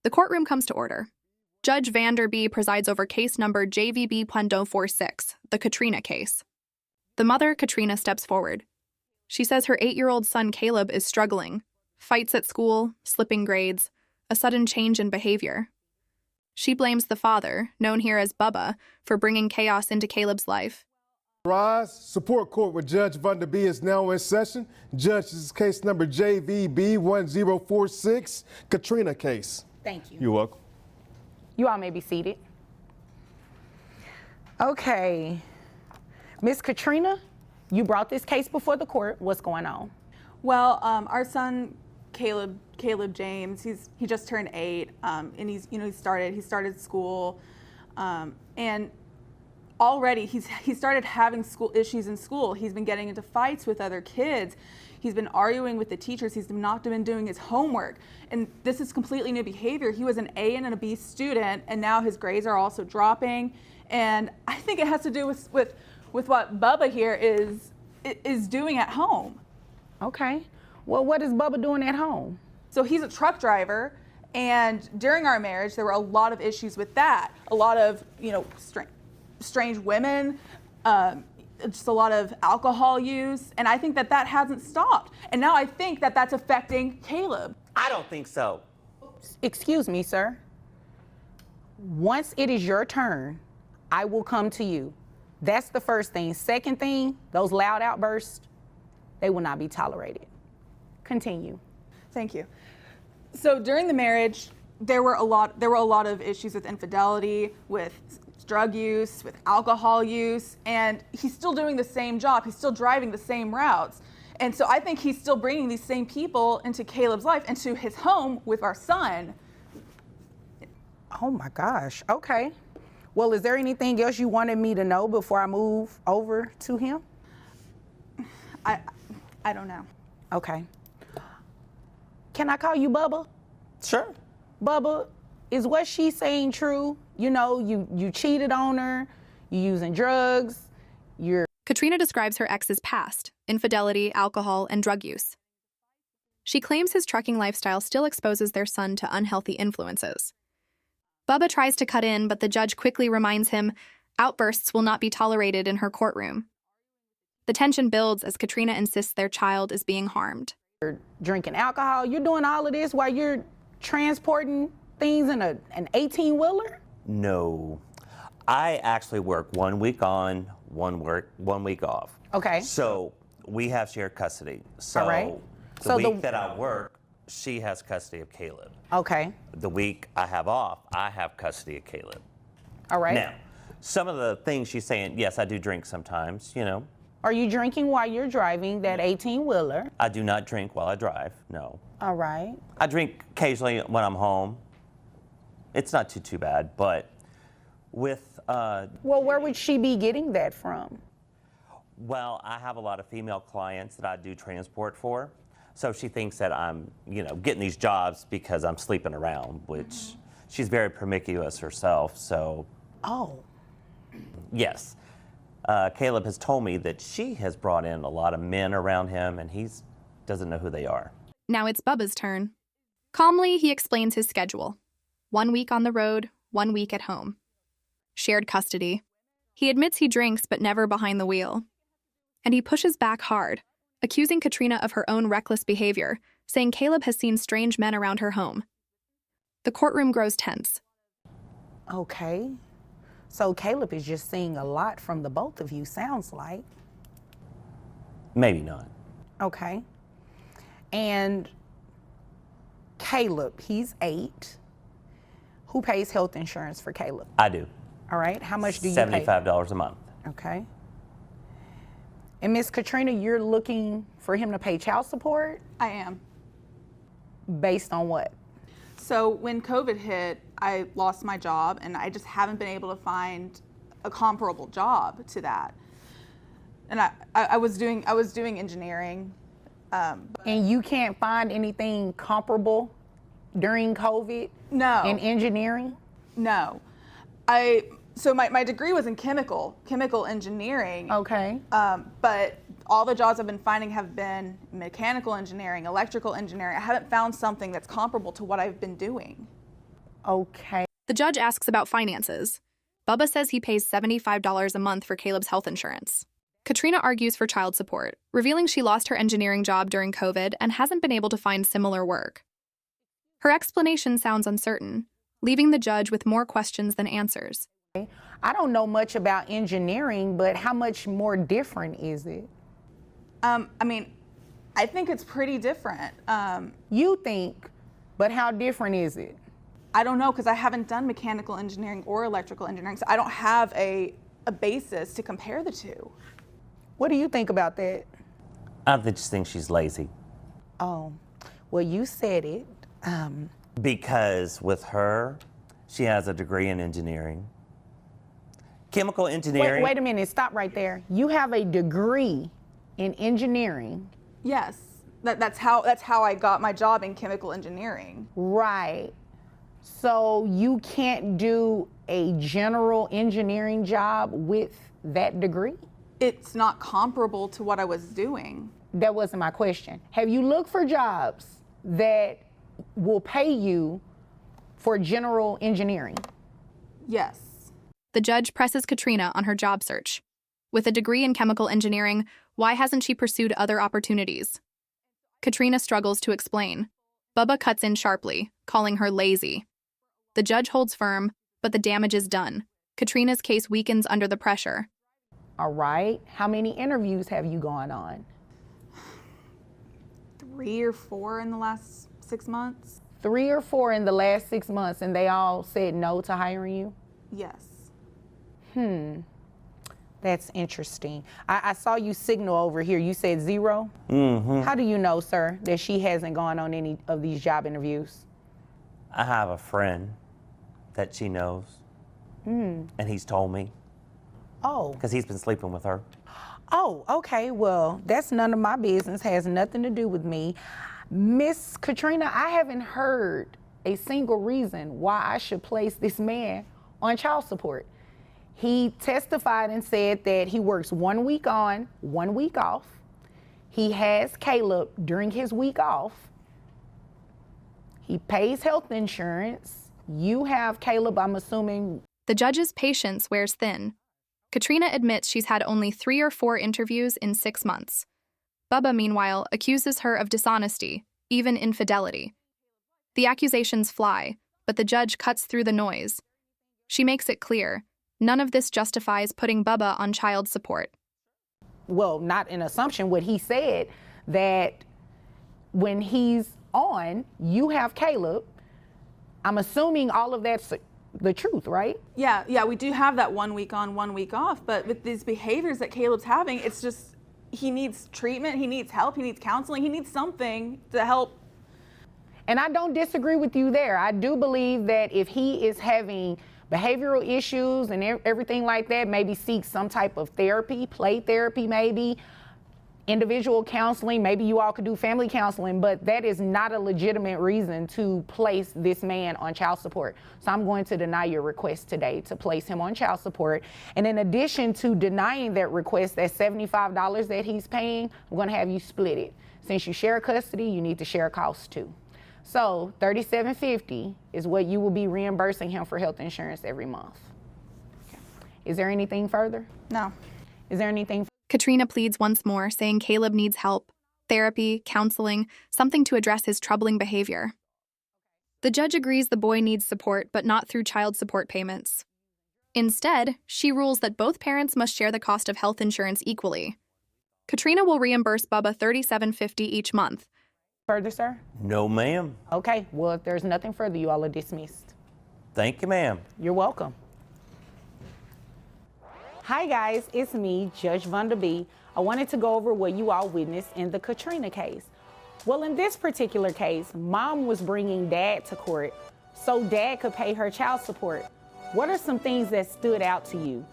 The courtroom comes to order. Judge Vanderby presides over case number JVB.46, the Katrina case. The mother, Katrina, steps forward. She says her 8-year-old son, Caleb, is struggling. Fights at school, slipping grades, a sudden change in behavior. She blames the father, known here as Bubba, for bringing chaos into Caleb's life. Rise. Support court with Judge Vanderby is now in session. Judge, this is case number JVB1046, Katrina case. Thank you. You're welcome. You all may be seated. Okay. Miss Katrina, you brought this case before the court. What's going on? Well, our son Caleb James, he just turned 8, and he started school, and already he started having school issues in school. He's been getting into fights with other kids. He's been arguing with the teachers. He's not been doing his homework, and this is completely new behavior. He was an A and a B student, and now his grades are also dropping. And I think it has to do with what Bubba here is doing at home. Okay. Well, what is Bubba doing at home? So he's a truck driver, and during our marriage, there were a lot of issues with that. A lot of, strange women, just a lot of alcohol use, and I think that hasn't stopped. And now I think that that's affecting Caleb. I don't think so. Excuse me, sir. Once it is your turn, I will come to you. That's the first thing. Second thing, those loud outbursts, they will not be tolerated. Continue. Thank you. So during the marriage, there were a lot of issues with infidelity, with drug use, with alcohol use, and he's still doing the same job. He's still driving the same routes. And so I think he's still bringing these same people into Caleb's life, into his home with our son. Oh my gosh, okay. Well, is there anything else you wanted me to know before I move over to him? I don't know. Okay. Can I call you Bubba? Sure. Bubba, is what she's saying true? You cheated on her, you're using drugs, Katrina describes her ex's past, infidelity, alcohol, and drug use. She claims his trucking lifestyle still exposes their son to unhealthy influences. Bubba tries to cut in, but the judge quickly reminds him outbursts will not be tolerated in her courtroom. The tension builds as Katrina insists their child is being harmed. You're drinking alcohol, you're doing all of this while you're transporting things in an 18-wheeler? No. I actually work 1 week on, 1 week off. Okay. So we have shared custody. So all right. The week that I work, she has custody of Caleb. Okay. The week I have off, I have custody of Caleb. All right. Now, some of the things she's saying, yes, I do drink sometimes, Are you drinking while you're driving that 18-wheeler? I do not drink while I drive, no. All right. I drink occasionally when I'm home. It's not too bad, but with... Well, where would she be getting that from? Well, I have a lot of female clients that I do transport for. So she thinks that I'm, getting these jobs because I'm sleeping around, which she's very promiscuous herself, so... Oh. Yes. Caleb has told me that she has brought in a lot of men around him, and he doesn't know who they are. Now it's Bubba's turn. Calmly, he explains his schedule. 1 week on the road, 1 week at home. Shared custody. He admits he drinks, but never behind the wheel. And he pushes back hard, accusing Katrina of her own reckless behavior, saying Caleb has seen strange men around her home. The courtroom grows tense. Okay. So Caleb is just seeing a lot from the both of you, sounds like. Maybe not. Okay. And Caleb, he's 8. Who pays health insurance for Caleb? I do. All right. How much do you pay? $75 a month. Okay. And Miss Katrina, you're looking for him to pay child support? I am. Based on what? So when COVID hit, I lost my job, and I just haven't been able to find a comparable job to that. And I was doing engineering. And you can't find anything comparable during COVID? No. In engineering? No. So my degree was in chemical engineering. Okay. But all the jobs I've been finding have been mechanical engineering, electrical engineering. I haven't found something that's comparable to what I've been doing. Okay. The judge asks about finances. Bubba says he pays $75 a month for Caleb's health insurance. Katrina argues for child support, revealing she lost her engineering job during COVID and hasn't been able to find similar work. Her explanation sounds uncertain, leaving the judge with more questions than answers. I don't know much about engineering, but how much more different is it? I mean, I think it's pretty different. You think, but how different is it? I don't know, because I haven't done mechanical engineering or electrical engineering, so I don't have a basis to compare the two. What do you think about that? I just think she's lazy. Oh, well, you said it. Because with her, she has a degree in engineering. Chemical engineering. Wait a minute, stop right there. You have a degree in engineering. Yes, that's how I got my job in chemical engineering. Right. So you can't do a general engineering job with that degree? It's not comparable to what I was doing. That wasn't my question. Have you looked for jobs that will pay you for general engineering? Yes. The judge presses Katrina on her job search. With a degree in chemical engineering, why hasn't she pursued other opportunities? Katrina struggles to explain. Bubba cuts in sharply, calling her lazy. The judge holds firm, but the damage is done. Katrina's case weakens under the pressure. All right. How many interviews have you gone on? 3 or 4 in the last 6 months. 3 or 4 in the last 6 months, and they all said no to hiring you? Yes. That's interesting. I saw you signal over here. You said 0? Mm-hmm. How do you know, sir, that she hasn't gone on any of these job interviews? I have a friend that she knows, and he's told me, Oh. because he's been sleeping with her. Oh, okay. Well, that's none of my business. Has nothing to do with me. Miss Katrina, I haven't heard a single reason why I should place this man on child support. He testified and said that he works 1 week on, 1 week off. He has Caleb during his week off. He pays health insurance. You have Caleb, I'm assuming. The judge's patience wears thin. Katrina admits she's had only 3 or 4 interviews in 6 months. Bubba, meanwhile, accuses her of dishonesty, even infidelity. The accusations fly, but the judge cuts through the noise. She makes it clear, none of this justifies putting Bubba on child support. Well, not an assumption, what he said, that when he's on, you have Caleb. I'm assuming all of that's the truth, right? Yeah, we do have that 1 week on, 1 week off, but with these behaviors that Caleb's having, it's just, he needs treatment, he needs help, he needs counseling, he needs something to help. And I don't disagree with you there. I do believe that if he is having behavioral issues and everything like that, maybe seek some type of therapy, play therapy maybe, individual counseling, maybe you all could do family counseling, but that is not a legitimate reason to place this man on child support. So I'm going to deny your request today to place him on child support. And in addition to denying that request, that $75 that he's paying, I'm going to have you split it. Since you share custody, you need to share costs too. So $37.50 is what you will be reimbursing him for health insurance every month. Is there anything further? No. Is there anything? Katrina pleads once more, saying Caleb needs help, therapy, counseling, something to address his troubling behavior. The judge agrees the boy needs support, but not through child support payments. Instead, she rules that both parents must share the cost of health insurance equally. Katrina will reimburse Bubba $37.50 each month. Further, sir? No, ma'am. Okay, well, if there's nothing further, you all are dismissed. Thank you, ma'am. You're welcome. Hi guys, it's me, Judge Vanda B. I wanted to go over what you all witnessed in the Katrina case. Well, in this particular case, mom was bringing dad to court so dad could pay her child support. What are some things that stood out to you?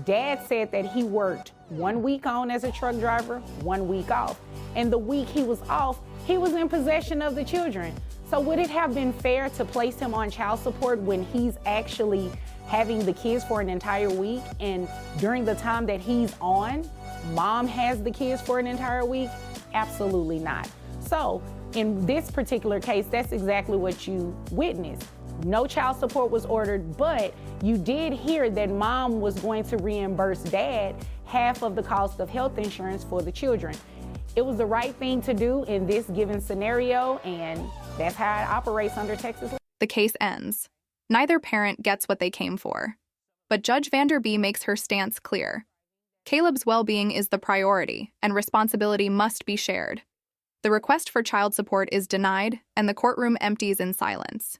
Dad said that he worked 1 week on as a truck driver, 1 week off. And the week he was off, he was in possession of the children. So would it have been fair to place him on child support when he's actually having the kids for an entire week, and during the time that he's on, mom has the kids for an entire week? Absolutely not. So in this particular case, that's exactly what you witnessed. No child support was ordered, but you did hear that mom was going to reimburse dad half of the cost of health insurance for the children. It was the right thing to do in this given scenario, and that's how it operates under Texas law. The case ends. Neither parent gets what they came for. But Judge Vanderby makes her stance clear. Caleb's well-being is the priority, and responsibility must be shared. The request for child support is denied, and the courtroom empties in silence.